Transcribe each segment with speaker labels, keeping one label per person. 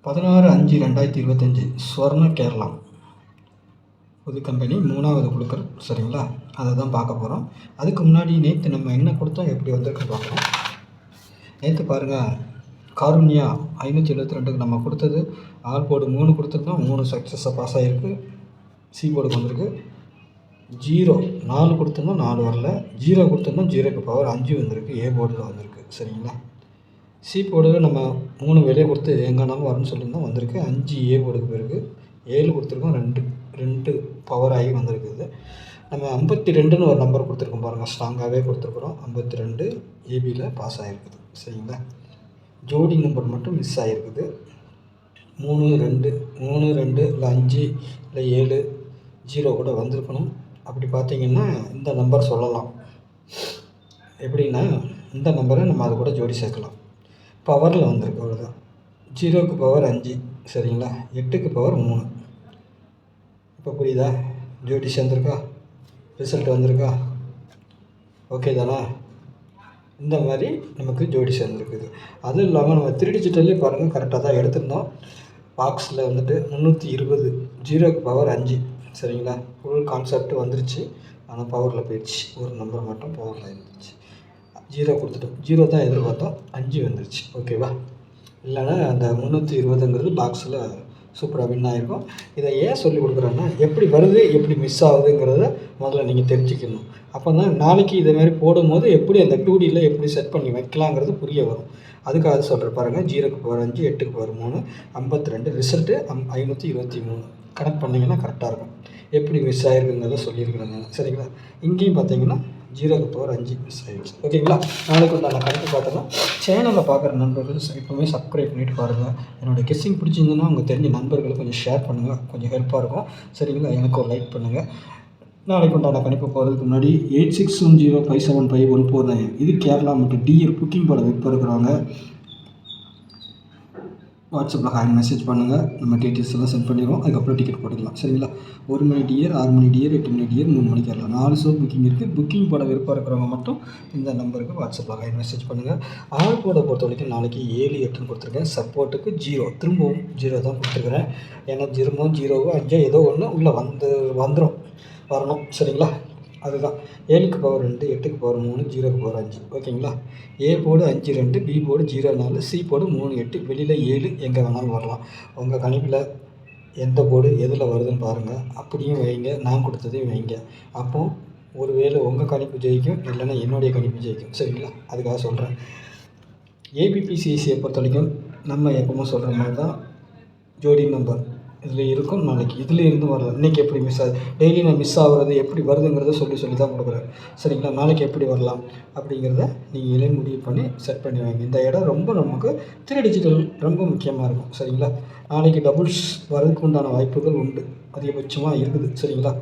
Speaker 1: 16/5/2025 ஸ்வர்ண கேரளா புது கம்பெனி 3வது குழுக்கள். சரிங்களா, அதை தான் பார்க்க போகிறோம். அதுக்கு முன்னாடி நேற்று நம்ம என்ன கொடுத்தோம், எப்படி வந்திருக்கு பார்க்கலாம். நேற்று பாருங்கள், காருண்யா 572க்கு நம்ம கொடுத்தது ஆல் போர்டு 3 கொடுத்துருந்தோம். 3 சக்ஸஸாக பாஸ் ஆகிருக்கு. சி போர்டுக்கு வந்திருக்கு. 0 4 கொடுத்துருந்தோம், 4 வரல. 0 கொடுத்துருந்தோம், 0க்கு பவர் 5 வந்திருக்கு. ஏ போர்டில் வந்திருக்கு. சரிங்களா, சி போர்டில் நம்ம 3 வெளியே கொடுத்து எங்கேனாலும் வரும்னு சொல்லியிருந்தோம், வந்திருக்கு. 5 ஏ போர்டுக்கு போயிருக்கு. 7 கொடுத்துருக்கோம், 2 பவர் ஆகி வந்திருக்குது. நம்ம 52ன்னு ஒரு நம்பர் கொடுத்துருக்கோம் பாருங்கள், ஸ்ட்ராங்காகவே கொடுத்துருக்குறோம். 52 ஏபியில் பாஸ் ஆகிருக்குது. சரிங்களா, ஜோடி நம்பர் மட்டும் மிஸ் ஆகிருக்குது. 3 2 இல்லை 5 இல்லை 7 0 கூட வந்திருக்கணும். அப்படி பார்த்தீங்கன்னா இந்த நம்பர் சொல்லலாம். எப்படின்னா இந்த நம்பரை நம்ம அது கூட ஜோடி சேர்க்கலாம். பவரில் வந்திருக்கு, அவ்வளோதான். 0க்கு பவர் 5. சரிங்களா, 8க்கு பவர் 3. இப்போ புரியுதா? ஜோடி சேர்ந்துருக்கா, ரிசல்ட் வந்திருக்கா? ஓகே தானே? இந்த மாதிரி நமக்கு ஜோடி சேர்ந்துருக்குது. அதுவும் இல்லாமல் நம்ம 3 டிஜிட்டல்லே பாருங்கள், கரெக்டாக தான் எடுத்திருந்தோம். பாக்ஸில் வந்துட்டு 320, 0க்கு பவர் 5. சரிங்களா, ஃபுல் கான்செப்ட் வந்துருச்சு. ஆனால் பவரில் போயிடுச்சு. ஒரு நம்பர் மட்டும் பவரில் இருந்துச்சு. 0 கொடுத்துட்டோம். 0 தான் எதிர்பார்த்தோம், 5 வந்துருச்சு. ஓகேவா? இல்லைன்னா அந்த 320ங்கிறது பாக்ஸில் சூப்பராக வின் ஆகிருக்கும். இதை ஏன் சொல்லி கொடுக்குறேன்னா, எப்படி வருது, எப்படி மிஸ் ஆகுதுங்கிறத முதல்ல நீங்கள் தெரிஞ்சுக்கணும். அப்போ தான் நாளைக்கு இதேமாதிரி போடும்போது எப்படி அந்த 2Dயில் எப்படி செட் பண்ணி வைக்கலாங்கிறது புரிய வரும். அதுக்காக சொல்கிற பாருங்கள். 0க்கு பவர் 5, 8க்கு பவர் 3, 52. ரிசல்ட்டு 523. கனெக்ட் பண்ணிங்கன்னா கரெக்டாக இருக்கும். எப்படி மிஸ் ஆகிருக்குங்கிறத சொல்லியிருக்கிறேங்க. சரிங்களா, இங்கேயும் பார்த்தீங்கன்னா 0க்கு பவர் 5 மிஸ் ஆகிடுச்சு. ஓகேங்களா, நாளைக்கு நான் கணக்கு பார்த்துக்கலாம். சேனலில் பார்க்குற நண்பர்கள் எப்போவுமே சப்ஸ்கிரைப் பண்ணிட்டு பாருங்கள். என்னோடய கெஸ்ஸிங் பிடிச்சிருந்ததுன்னா உங்கள் தெரிஞ்ச நண்பர்களுக்கு கொஞ்சம் ஷேர் பண்ணுங்கள், கொஞ்சம் ஹெல்ப்பாக இருக்கும். சரிங்களா, எனக்கு ஒரு லைக் பண்ணுங்கள். நாளைக்கு உண்டான கணிப்பு போகிறதுக்கு முன்னாடி 8610575149 இது கேரளா மற்றும் டிஆர் புக்கிங் போட வைப்ப இருக்கிறாங்க. வாட்ஸ்அப்பில் ஹாய் மெசேஜ் பண்ணுங்கள். நம்ம டீட்டெயில்ஸ் எல்லாம் சென்ட் பண்ணிடுவோம். அதுக்கப்புறம் டிக்கெட் போட்டுக்கலாம். சரிங்களா, 1 மணி டியர், 6 மணி டியர், 8 மணி டியர், 3 மணி கேரளா 4 ஷோ புக்கிங் இருக்குது. புக்கிங் போட விருப்பம் இருக்கிறவங்க மட்டும் இந்த நம்பருக்கு வாட்ஸ்அப்பில் ஹாய் மெசேஜ் பண்ணுங்கள். ஆல் போட பொறுத்த வரைக்கும் நாளைக்கு 7 8ன்னு கொடுத்துருக்கேன். சப்போர்ட்டுக்கு 0, திரும்பவும் 0 தான் கொடுத்துருக்குறேன். ஏன்னா 0 0 5 ஏதோ ஒன்று உள்ளே வரணும். சரிங்களா, அதுதான். 7க்கு பவர் 2, 8க்கு பவர் 3, 0க்கு பவர் 5. ஓகேங்களா, A board 5 2, B board 0 4, C board 3 8, வெளியில் 7 எங்கே வேணாலும் வரலாம். உங்கள் கணிப்பில் எந்த போர்டு எதில் வருதுன்னு பாருங்கள். அப்படியும் வைங்க, நான் கொடுத்ததையும் வைங்க. அப்போது ஒருவேளை உங்கள் கணிப்பு ஜெயிக்கும், இல்லைன்னா என்னுடைய கணிப்பு ஜெயிக்கும். சரிங்களா, அதுக்காக சொல்கிறேன். ஏபிபிசிஎஸ்சியை பொறுத்த வரைக்கும் நம்ம எப்பவுமே சொல்கிற மாதிரி தான் ஜோடி நம்பர் இதில் இருக்கும். நாளைக்கு இதில் இருந்து வரல. இன்றைக்கி எப்படி மிஸ் ஆகுது, டெய்லி நான் மிஸ் ஆகுறது எப்படி வருதுங்கிறத சொல்லி தான் கொடுக்குறேன். சரிங்களா, நாளைக்கு எப்படி வரலாம் அப்படிங்கிறத நீங்களே முடிவு பண்ணி செட் பண்ணி வைங்க. இந்த இடம் ரொம்ப நமக்கு 3 டிஜிட்டல் ரொம்ப முக்கியமாக இருக்கும். சரிங்களா, நாளைக்கு டபுள்ஸ் வரதுக்கு உண்டான வாய்ப்புகள் உண்டு, அதிகபட்சமாக இருக்குது. சரிங்களா,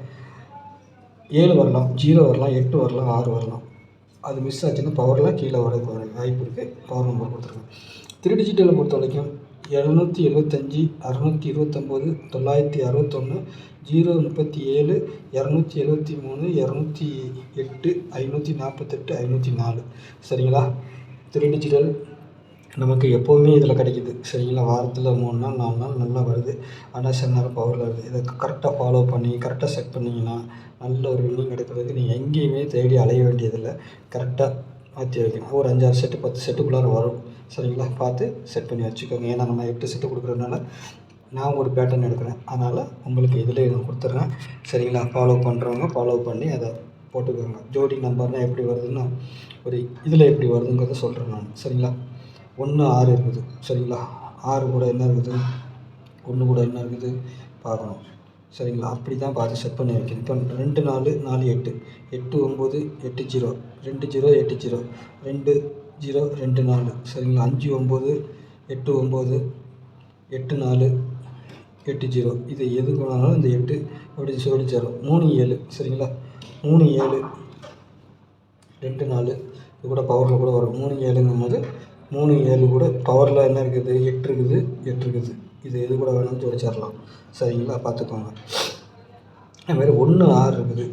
Speaker 1: 7 வரலாம், 0 வரலாம், 8 வரலாம், 6 வரலாம். அது மிஸ் ஆச்சுன்னா பவரில் கீழே வரதுக்கு வாய்ப்பு இருக்குது. பவர் நம்பர் கொடுத்துருக்கேன். 3 டிஜிட்டலை பொறுத்த வரைக்கும் 775, 629, 961, 037, 273, 208, 548, 504. சரிங்களா, 3 டிஜிட்டல் நமக்கு எப்போவுமே இதில் கிடைக்கிது. சரிங்களா, வாரத்தில் 3 நாள் 4 நாள் நல்லா வருது. ஆனால் சில நேரம் பவரில் வருது. இதை கரெக்டாக ஃபாலோ பண்ணி கரெக்டாக செட் பண்ணிங்கன்னா நல்ல ஒரு வின்னிங் எடுக்கிறதுக்கு நீங்கள் எங்கேயுமே தேடி அலைய வேண்டியதில்லை. கரெக்டாக மாற்றி வைக்கணும். ஒரு 5 6 செட்டு 10 செட்டுக்குள்ளார வரும். சரிங்களா, பார்த்து செட் பண்ணி வச்சுக்கோங்க. ஏன்னா நம்ம 8 செட்டு கொடுக்குறதுனால நான் ஒரு பேட்டர்ன் எடுக்கிறேன். அதனால் உங்களுக்கு இதில் நான் கொடுத்துட்றேன். சரிங்களா, ஃபாலோ பண்ணுறவங்க ஃபாலோ பண்ணி அதை போட்டுக்கோங்க. ஜோடி நம்பர்னால் எப்படி வருதுன்னா ஒரு இதில் எப்படி வருதுங்கிறத சொல்கிறேன் நான். சரிங்களா, 1 6 இருக்குது. சரிங்களா, 6 கூட என்ன இருக்குது, 1 கூட என்ன இருக்குது பார்க்கணும். சரிங்களா, அப்படி தான் பார்த்து செட் பண்ணி வைக்கணும். இப்போ 2 4 4 8, 8 9 8 0, 2 0 8 0, 2 0 2 4. சரிங்களா, 5 9 8 9, 8 4 8 0. இது எதுக்கு வேணாலும் இந்த 8 அப்படி சொல்லி சேரும். 3 7. சரிங்களா, 3 7 2 4 இது கூட பவரில் கூட வரும். 3 7ங்கும் போது 3 7 கூட பவரில் என்ன இருக்குது, 8 இருக்குது. இது எது கூட வேணும்னு ஜோடிச்சிடலாம். சரிங்களா, பார்த்துக்கோங்க. அதுமாதிரி 1 6 இருக்குது.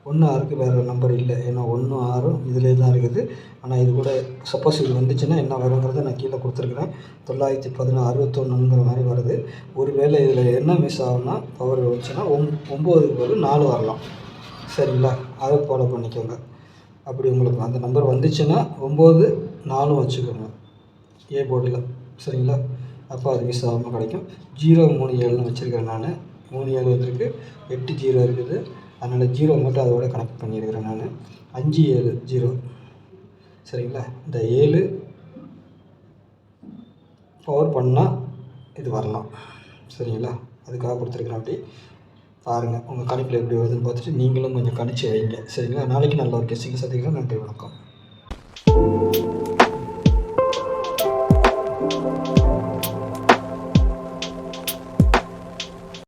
Speaker 1: 1 6க்கு வேறு நம்பர் இல்லை. ஏன்னா 1 6 இதிலே தான் இருக்குது. ஆனால் இது கூட சப்போஸ் இது வந்துச்சுன்னா என்ன வருங்கிறத நான் கீழே கொடுத்துருக்குறேன். 916 61ங்கிற மாதிரி வருது. ஒரு வேளை இதில் என்ன மிஸ் ஆகும்னா பவர் வந்துச்சுன்னா 9க்கு பதில் 4 வரலாம். சரிங்களா? அதை ஃபாலோ பண்ணிக்கோங்க. அப்படி உங்களுக்கு அந்த நம்பர் வந்துச்சுன்னா 9 4 வச்சுக்கோங்க ஏ போர்டில். சரிங்களா? அப்போ அது மிஸ் ஆகாமல் கிடைக்கும். 037ன்னு வச்சுருக்கேன் நான். 37 வந்திருக்கு, 8 0 இருக்குது. அதனால் 0 மட்டும் அதோட கனெக்ட் பண்ணியிருக்கிறேன் நான். 5 7 0. சரிங்களா? இந்த 7 பவர் பண்ணால் இது வரலாம். சரிங்களா? அதுக்காக கொடுத்துருக்குறேன். அப்படி பாருங்கள், உங்கள் கணிப்பில் எப்படி வருதுன்னு பார்த்துட்டு நீங்களும் கொஞ்சம் கணிச்சு வைங்க. சரிங்களா? நாளைக்கு நல்ல ஒரு கெஸ்டிங் சந்திக்கிறேன். நன்றி, வணக்கம்.